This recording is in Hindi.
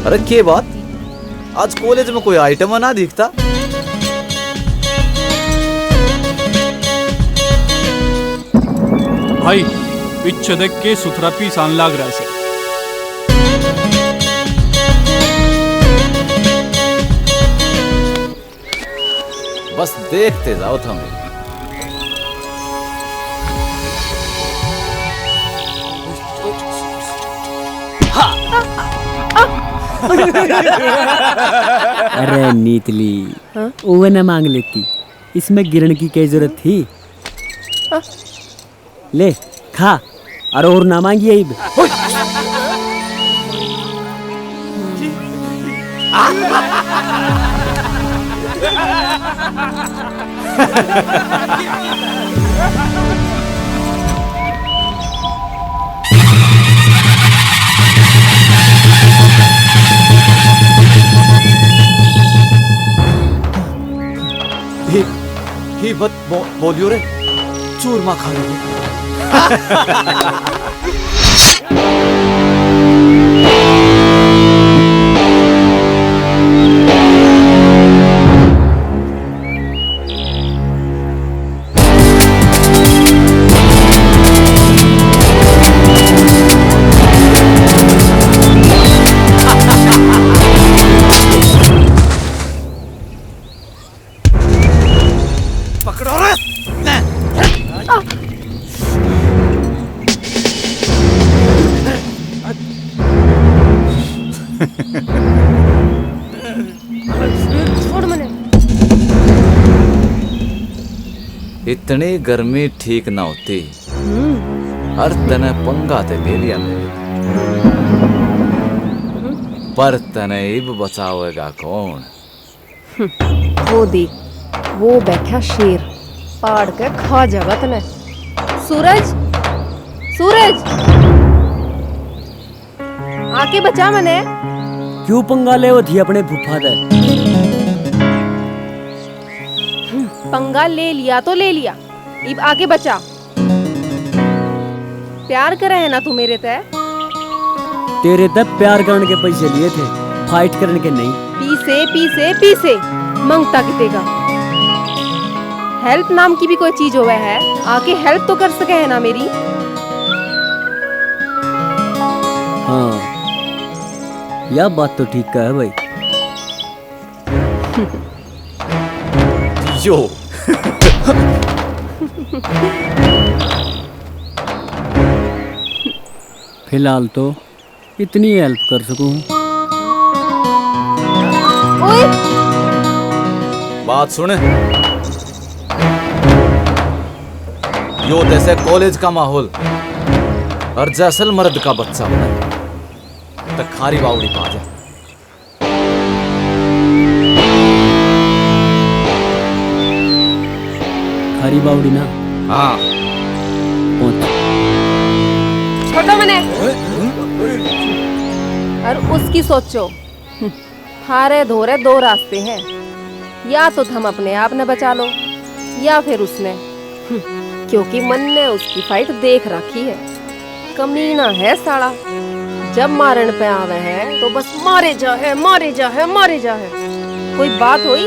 अरे के बात, आज कॉलेज में कोई आइटम ना दिखता। भाई पीछे देख के सुथरा पीसान लाग रहा है। बस देखते जाओ तुम। अरे नीतली, ओवे न मांग लेती, इसमें गिरने की क्या जरूरत थी। ले खा और ना मांगी आई। ही बत बोलियो रे, चूरमा खा रही है। पकड़ो रे। छोड़ मने। इतनी गर्मी ठीक ना होती, हर तने पंगा ते ले लिया मेरे, पर तने इब बचावेगा कौन। वो देख, वो बैठा शेर, पाड़ के खा जाएगा तने। सूरज, सूरज, आके बचा मने। क्यों पंगा ले वो थी अपने फुफा दे। पंगा ले लिया तो ले लिया, इब आके बचा। प्यार करे है ना तू मेरे ते। तेरे तब प्यार करने के पैसे लिए थे, फाइट करने के नहीं। पीसे पीसे पीसे मंगता कितेगा। हेल्प नाम की भी कोई चीज होवे है, आके हेल्प तो कर सके है ना मेरी। हाँ, यह बात तो ठीक है भाई। यो फिलहाल तो इतनी हेल्प कर सकूं। ओए बात सुन, यो जैसे कॉलेज का माहौल और जैसल मर्द का बच्चा होना, तो खारी बावड़ी पा जा। खारी बावड़ी ना। हाँ पहुंच। छोड़ो मने। और उसकी सोचो, थारे धोरे दो रास्ते हैं, या तो हम अपने आप ने बचा लो, या फिर उसने, क्योंकि मन ने उसकी फाइट देख रखी है। कमीना है साला, जब मारन पे आवे है तो बस मारे जा है, मारे जा है, मारे जा है। कोई बात हुई